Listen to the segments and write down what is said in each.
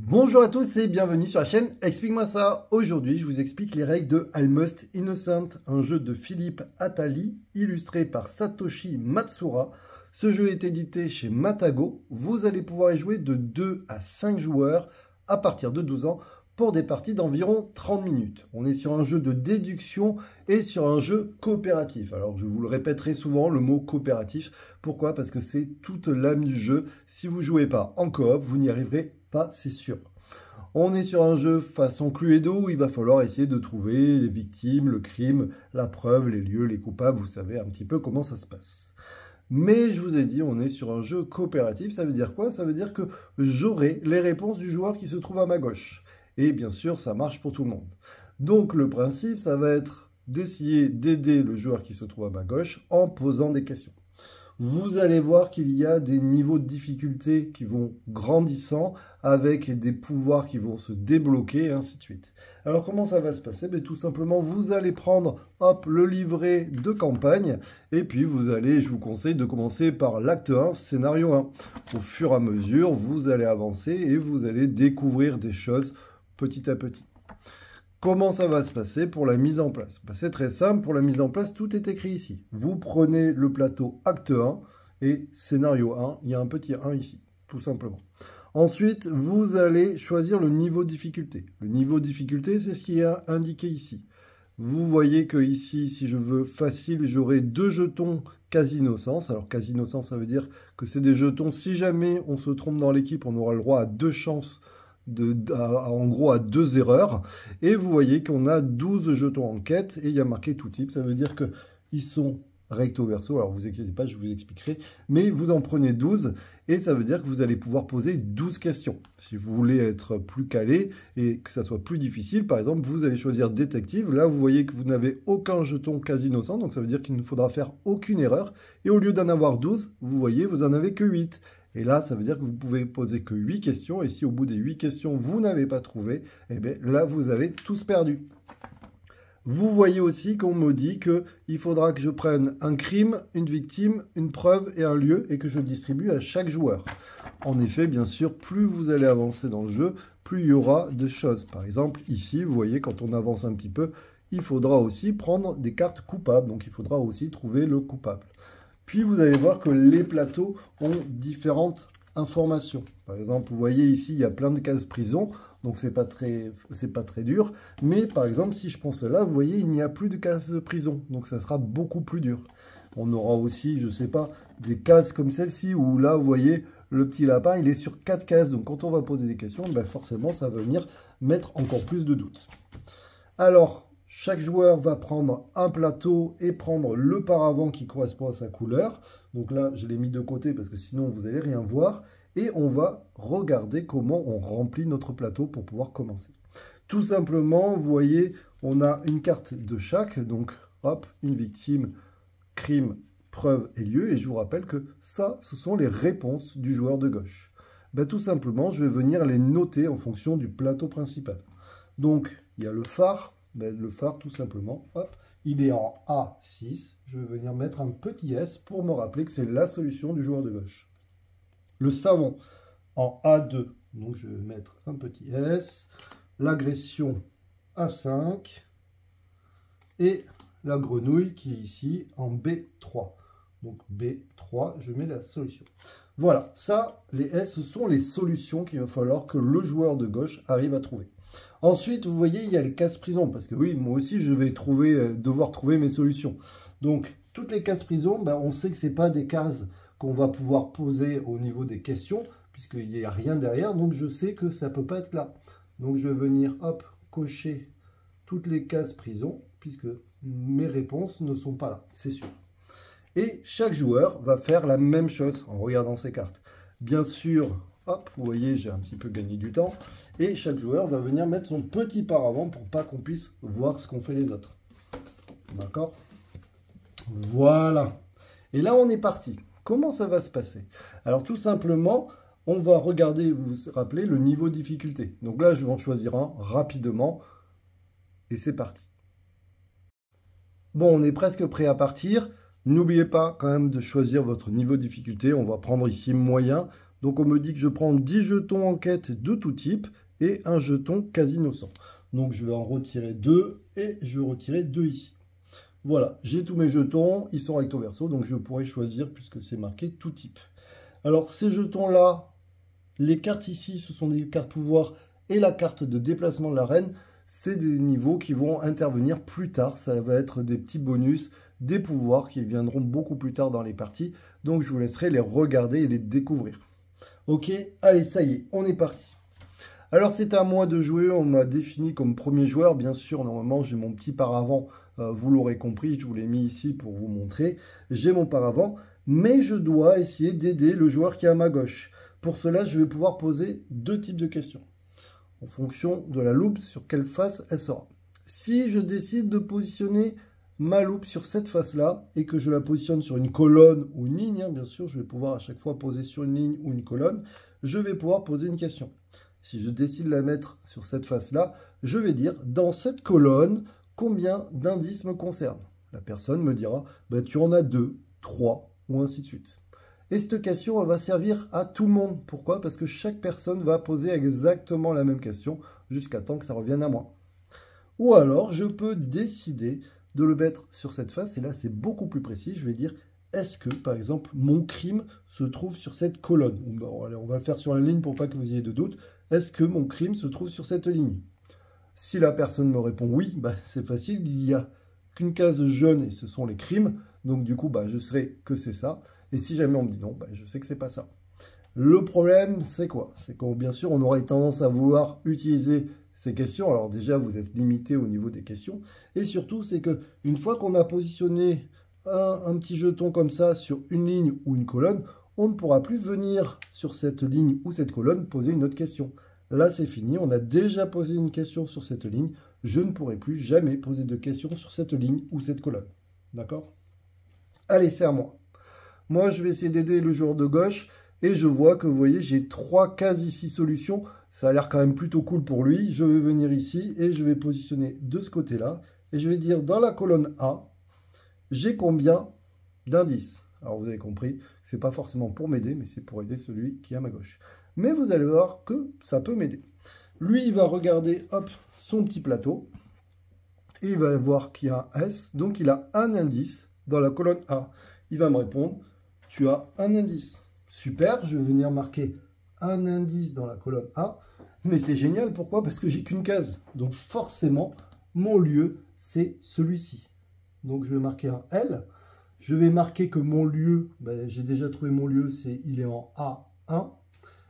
Bonjour à tous et bienvenue sur la chaîne Explique-moi ça. Aujourd'hui, je vous explique les règles de Almost Innocent, un jeu de Philippe Attali, illustré par Satoshi Matsuura. Ce jeu est édité chez Matago. Vous allez pouvoir y jouer de 2 à 5 joueurs à partir de 12 ans pour des parties d'environ 30 minutes. On est sur un jeu de déduction et sur un jeu coopératif. Alors, je vous le répéterai souvent, le mot coopératif. Pourquoi? Parce que c'est toute l'âme du jeu. Si vous ne jouez pas en coop, vous n'y arriverez pas, c'est sûr. On est sur un jeu façon Cluedo où il va falloir essayer de trouver les victimes, le crime, la preuve, les lieux, les coupables. Vous savez un petit peu comment ça se passe. Mais je vous ai dit, on est sur un jeu coopératif. Ça veut dire quoi? Ça veut dire que j'aurai les réponses du joueur qui se trouve à ma gauche. Et bien sûr, ça marche pour tout le monde. Donc le principe, ça va être d'essayer d'aider le joueur qui se trouve à ma gauche en posant des questions. Vous allez voir qu'il y a des niveaux de difficulté qui vont grandissant avec des pouvoirs qui vont se débloquer et ainsi de suite. Alors comment ça va se passer? Tout simplement, vous allez prendre le livret de campagne et puis vous allez, je vous conseille de commencer par l'acte 1, scénario 1. Au fur et à mesure, vous allez avancer et vous allez découvrir des choses petit à petit. Comment ça va se passer pour la mise en place? C'est très simple, pour la mise en place, tout est écrit ici. Vous prenez le plateau acte 1 et scénario 1, il y a un petit 1 ici, tout simplement. Ensuite, vous allez choisir le niveau de difficulté. Le niveau de difficulté, c'est ce qui est indiqué ici. Vous voyez que ici, si je veux facile, j'aurai 2 jetons quasi-innocence. Alors quasi-innocence, ça veut dire que c'est des jetons, si jamais on se trompe dans l'équipe, on aura le droit à 2 chances en gros à 2 erreurs. Et vous voyez qu'on a 12 jetons en quête et il y a marqué tout type. Ça veut dire qu'ils sont recto verso. Alors vous inquiétez pas, je vous expliquerai. Mais vous en prenez 12 et ça veut dire que vous allez pouvoir poser 12 questions. Si vous voulez être plus calé et que ça soit plus difficile, par exemple, vous allez choisir détective. Là, vous voyez que vous n'avez aucun jeton quasi innocent. Donc ça veut dire qu'il ne faudra faire aucune erreur. Et au lieu d'en avoir 12, vous voyez, vous en avez que 8. Et là, ça veut dire que vous pouvez poser que 8 questions. Et si au bout des 8 questions, vous n'avez pas trouvé, eh bien là, vous avez tous perdu. Vous voyez aussi qu'on me dit qu'il faudra que je prenne un crime, une victime, une preuve et un lieu et que je le distribue à chaque joueur. En effet, bien sûr, plus vous allez avancer dans le jeu, plus il y aura de choses. Par exemple, ici, vous voyez, quand on avance un petit peu, il faudra aussi prendre des cartes coupables. Donc, il faudra aussi trouver le coupable. Puis vous allez voir que les plateaux ont différentes informations. Par exemple, vous voyez ici, il y a plein de cases prison, donc c'est pas très dur. Mais par exemple, si je prends celle-là, vous voyez, il n'y a plus de cases prison, donc ça sera beaucoup plus dur. On aura aussi, je sais pas, des cases comme celle-ci, où là, vous voyez, le petit lapin, il est sur 4 cases. Donc quand on va poser des questions, forcément, ça va venir mettre encore plus de doutes. Alors, chaque joueur va prendre un plateau et prendre le paravent qui correspond à sa couleur. Donc là, je l'ai mis de côté parce que sinon, vous n'allez rien voir. Et on va regarder comment on remplit notre plateau pour pouvoir commencer. Tout simplement, vous voyez, on a une carte de chaque. Donc, hop, une victime, crime, preuve et lieu. Et je vous rappelle que ça, ce sont les réponses du joueur de gauche. Tout simplement, je vais venir les noter en fonction du plateau principal. Donc, il y a le phare. Le phare, tout simplement, hop, il est en A6. Je vais venir mettre un petit S pour me rappeler que c'est la solution du joueur de gauche. Le savon en A2. Donc, je vais mettre un petit S. L'agression A5. Et la grenouille qui est ici en B3. Donc, B3, je mets la solution. Voilà, ça, les S, ce sont les solutions qu'il va falloir que le joueur de gauche arrive à trouver. Ensuite, vous voyez, il y a les cases prison, parce que oui, moi aussi, je vais devoir trouver mes solutions. Donc, toutes les cases prison, on sait que ce n'est pas des cases qu'on va pouvoir poser au niveau des questions, puisqu'il n'y a rien derrière, donc je sais que ça ne peut pas être là. Donc, je vais venir, hop, cocher toutes les cases prison, puisque mes réponses ne sont pas là, c'est sûr. Et chaque joueur va faire la même chose en regardant ses cartes. Bien sûr, hop, vous voyez, j'ai un petit peu gagné du temps. Et chaque joueur va venir mettre son petit paravent pour pas qu'on puisse voir ce qu'ont fait les autres. D'accord? Voilà. Et là, on est parti. Comment ça va se passer? Alors, tout simplement, on va regarder, vous vous rappelez, le niveau de difficulté. Donc là, je vais en choisir un rapidement. Et c'est parti. Bon, on est presque prêt à partir. N'oubliez pas quand même de choisir votre niveau de difficulté. On va prendre ici moyen Donc on me dit que je prends 10 jetons enquête de tout type et un jeton quasi innocent. Donc je vais en retirer 2 et je vais retirer 2 ici. Voilà, j'ai tous mes jetons, ils sont recto verso, donc je pourrais choisir puisque c'est marqué tout type. Alors ces jetons-là, les cartes ici, ce sont des cartes pouvoir et la carte de déplacement de la reine, c'est des niveaux qui vont intervenir plus tard. Ça va être des petits bonus, des pouvoirs qui viendront beaucoup plus tard dans les parties. Donc je vous laisserai les regarder et les découvrir. Ok, allez, ça y est, on est parti. Alors c'est à moi de jouer, on m'a défini comme premier joueur. Bien sûr, normalement j'ai mon petit paravent, vous l'aurez compris, je vous l'ai mis ici pour vous montrer. J'ai mon paravent, mais je dois essayer d'aider le joueur qui est à ma gauche. Pour cela, je vais pouvoir poser 2 types de questions, en fonction de la loupe sur quelle face elle sera. Si je décide de positionner ma loupe sur cette face-là, et que je la positionne sur une colonne ou une ligne, bien sûr, je vais pouvoir à chaque fois poser sur une ligne ou une colonne, je vais pouvoir poser une question. Si je décide de la mettre sur cette face-là, je vais dire, dans cette colonne, combien d'indices me concernent? La personne me dira, bah, tu en as 2, 3, ou ainsi de suite. Et cette question, elle va servir à tout le monde. Pourquoi? Parce que chaque personne va poser exactement la même question jusqu'à temps que ça revienne à moi. Ou alors, je peux décider de le mettre sur cette face. Et là, c'est beaucoup plus précis. Je vais dire, est-ce que, par exemple, mon crime se trouve sur cette colonne? Bon, allez, on va le faire sur la ligne pour pas que vous ayez de doute. Est-ce que mon crime se trouve sur cette ligne? Si la personne me répond oui, bah, c'est facile. Il n'y a qu'une case jaune et ce sont les crimes. Donc, du coup, bah, je saurai que c'est ça. Et si jamais on me dit non, ben je sais que c'est pas ça. Le problème, c'est quoi? C'est que bien sûr, on aurait tendance à vouloir utiliser ces questions. Alors déjà, vous êtes limité au niveau des questions. Et surtout, c'est que une fois qu'on a positionné un petit jeton comme ça sur une ligne ou une colonne, on ne pourra plus venir sur cette ligne ou cette colonne poser une autre question. Là, c'est fini. On a déjà posé une question sur cette ligne. Je ne pourrai plus jamais poser de questions sur cette ligne ou cette colonne. D'accord? Allez, c'est à moi. Moi, je vais essayer d'aider le joueur de gauche et je vois que, vous voyez, j'ai 3 cases ici solutions. Ça a l'air quand même plutôt cool pour lui. Je vais venir ici et je vais positionner de ce côté-là. Et je vais dire, dans la colonne A, j'ai combien d'indices? Alors, vous avez compris, ce n'est pas forcément pour m'aider, mais c'est pour aider celui qui est à ma gauche. Mais vous allez voir que ça peut m'aider. Lui, il va regarder, hop, son petit plateau. Et il va voir qu'il y a un S. Donc, il a un indice dans la colonne A. Il va me répondre, tu as un indice. Super, je vais venir marquer un indice dans la colonne A. Mais c'est génial, pourquoi? Parce que j'ai qu'une case. Donc forcément, mon lieu, c'est celui-ci. Donc je vais marquer un L. Je vais marquer que mon lieu, ben, j'ai déjà trouvé mon lieu, il est en A1.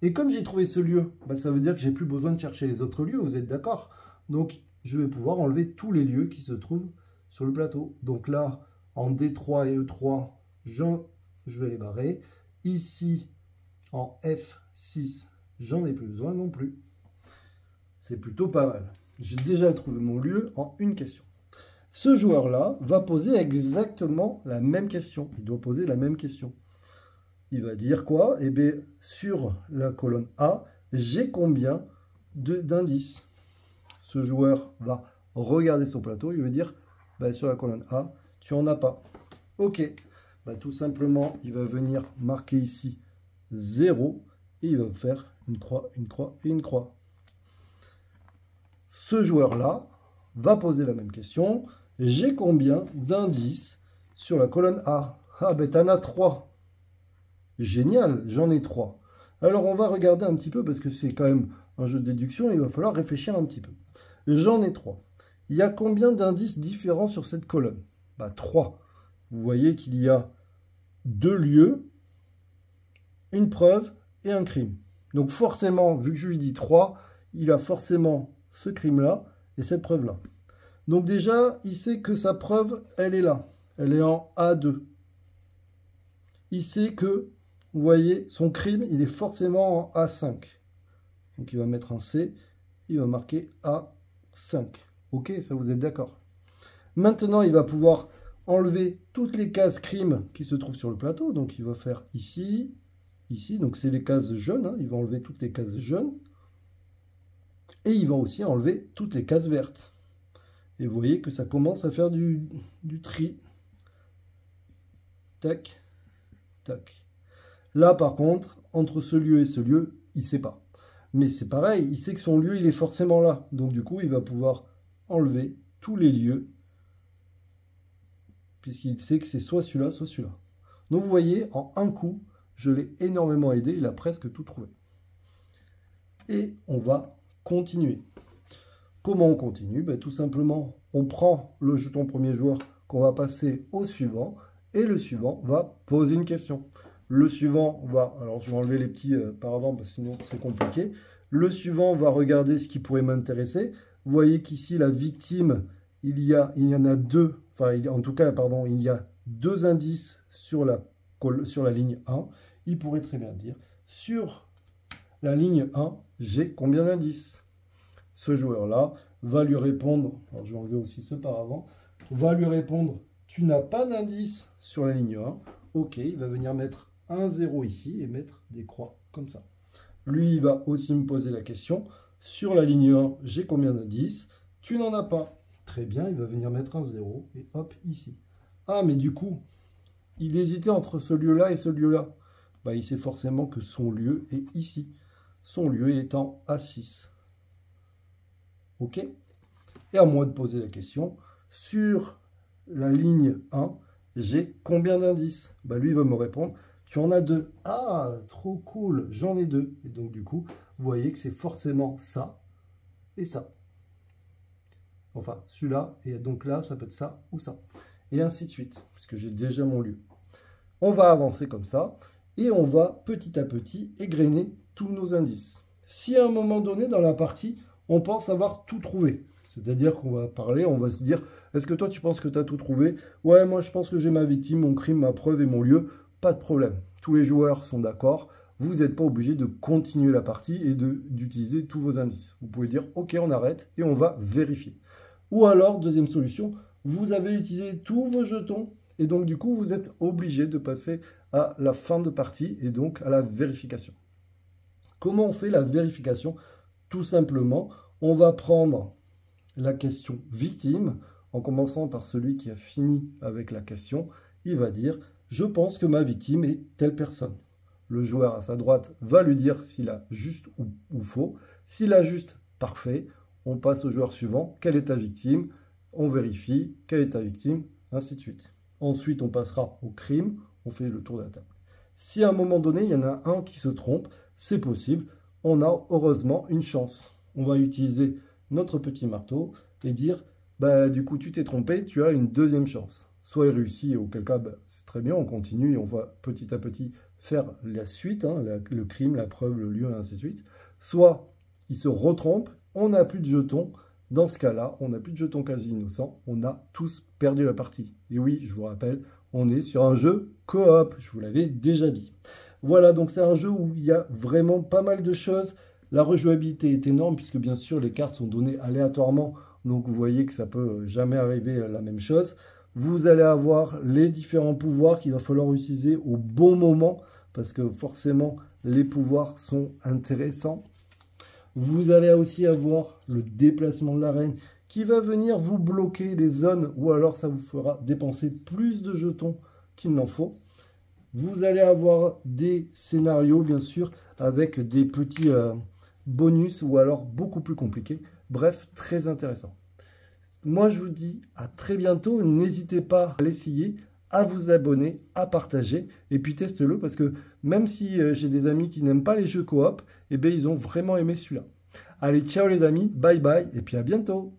Et comme j'ai trouvé ce lieu, ben, ça veut dire que j'ai plus besoin de chercher les autres lieux, vous êtes d'accord? Donc je vais pouvoir enlever tous les lieux qui se trouvent sur le plateau. Donc là, en D3 et E3, je vais les barrer. Ici, en F6, j'en ai plus besoin non plus. C'est plutôt pas mal. J'ai déjà trouvé mon lieu en une question. Ce joueur-là va poser exactement la même question. Il doit poser la même question. Il va dire quoi? Eh bien, sur la colonne A, j'ai combien d'indices? Ce joueur va regarder son plateau. Il va dire, bah, sur la colonne A, tu n'en as pas. Ok. Bah, tout simplement, il va venir marquer ici 0 et il va faire une croix, une croix et une croix. Ce joueur-là va poser la même question. J'ai combien d'indices sur la colonne A? Ah, ben t'en as 3. Génial, j'en ai 3. Alors, on va regarder un petit peu parce que c'est quand même un jeu de déduction et il va falloir réfléchir un petit peu. J'en ai 3. Il y a combien d'indices différents sur cette colonne? Bah, 3. Vous voyez qu'il y a 2 lieux, une preuve et un crime. Donc forcément, vu que je lui dis 3, il a forcément ce crime-là et cette preuve-là. Donc déjà, il sait que sa preuve, elle est là. Elle est en A2. Il sait que, vous voyez, son crime, il est forcément en A5. Donc il va mettre un C, il va marquer A5. Ok, ça vous êtes d'accord? Maintenant, il va pouvoir enlever toutes les cases crime qui se trouvent sur le plateau. Donc il va faire ici, ici. Donc c'est les cases jaunes. Hein. Il va enlever toutes les cases jaunes. Et il va aussi enlever toutes les cases vertes. Et vous voyez que ça commence à faire du tri. Tac, tac. Là, par contre, entre ce lieu et ce lieu, il ne sait pas. Mais c'est pareil, il sait que son lieu, il est forcément là. Donc du coup, il va pouvoir enlever tous les lieux, puisqu'il sait que c'est soit celui-là, soit celui-là. Donc vous voyez, en un coup, je l'ai énormément aidé, il a presque tout trouvé. Et on va continuer. Comment on continue? Tout simplement, on prend le jeton premier joueur qu'on va passer au suivant, et le suivant va poser une question. Le suivant va, alors je vais enlever les petits par avant, parce que sinon c'est compliqué. Le suivant va regarder ce qui pourrait m'intéresser. Vous voyez qu'ici, la victime, il y en a deux, enfin en tout cas, pardon, il y a deux indices sur la ligne 1. Il pourrait très bien dire, sur la ligne 1, j'ai combien d'indices? Ce joueur-là va lui répondre, alors je vais enlever aussi ce par avant, va lui répondre, tu n'as pas d'indice sur la ligne 1. Ok, il va venir mettre un 0 ici et mettre des croix comme ça. Lui, il va aussi me poser la question, sur la ligne 1, j'ai combien d'indices? Tu n'en as pas. Très bien, il va venir mettre un 0 et hop, ici. Ah, mais du coup, il hésitait entre ce lieu-là et ce lieu-là. Il sait forcément que son lieu est ici. Son lieu étant A6. OK? Et à moi de poser la question, sur la ligne 1, j'ai combien d'indices? Lui, il va me répondre, tu en as 2. Ah, trop cool, j'en ai 2. Et donc, du coup, vous voyez que c'est forcément ça et ça. Enfin, celui-là, et donc là, ça peut être ça ou ça. Et ainsi de suite, puisque j'ai déjà mon lieu. On va avancer comme ça, et on va petit à petit égrener tous nos indices. Si à un moment donné, dans la partie, on pense avoir tout trouvé, c'est-à-dire qu'on va parler, on va se dire, est-ce que toi, tu penses que tu as tout trouvé? Ouais, moi, je pense que j'ai ma victime, mon crime, ma preuve et mon lieu. Pas de problème. Tous les joueurs sont d'accord. Vous n'êtes pas obligé de continuer la partie et d'utiliser tous vos indices. Vous pouvez dire, OK, on arrête et on va vérifier. Ou alors, deuxième solution, vous avez utilisé tous vos jetons et donc du coup, vous êtes obligé de passer à la fin de partie et donc à la vérification. Comment on fait la vérification? Tout simplement, on va prendre la question victime en commençant par celui qui a fini avec la question. Il va dire, je pense que ma victime est telle personne. Le joueur à sa droite va lui dire s'il a juste ou faux. S'il a juste, parfait. On passe au joueur suivant. Quelle est ta victime? On vérifie. Quelle est ta victime? Ainsi de suite. Ensuite, on passera au crime. On fait le tour de la table. Si à un moment donné, il y en a un qui se trompe, c'est possible. On a heureusement une chance. On va utiliser notre petit marteau et dire, du coup, tu t'es trompé, tu as une deuxième chance. Soit il réussit, et auquel cas, c'est très bien, on continue et on va petit à petit faire la suite, le crime, la preuve, le lieu, et ainsi de suite. Soit il se retrompe, on n'a plus de jetons. Dans ce cas-là, on n'a plus de jetons quasi innocents. On a tous perdu la partie. Et oui, je vous rappelle, on est sur un jeu coop. Je vous l'avais déjà dit. Voilà, donc c'est un jeu où il y a vraiment pas mal de choses. La rejouabilité est énorme puisque bien sûr, les cartes sont données aléatoirement. Donc vous voyez que ça peut jamais arriver la même chose. Vous allez avoir les différents pouvoirs qu'il va falloir utiliser au bon moment parce que forcément, les pouvoirs sont intéressants. Vous allez aussi avoir le déplacement de la reine qui va venir vous bloquer les zones ou alors ça vous fera dépenser plus de jetons qu'il n'en faut. Vous allez avoir des scénarios, bien sûr, avec des petits bonus ou alors beaucoup plus compliqués. Bref, très intéressant. Moi, je vous dis à très bientôt. N'hésitez pas à l'essayer, à vous abonner, à partager et puis testez-le parce que même si j'ai des amis qui n'aiment pas les jeux coop, eh bien, ils ont vraiment aimé celui-là. Allez, ciao les amis, bye bye et puis à bientôt.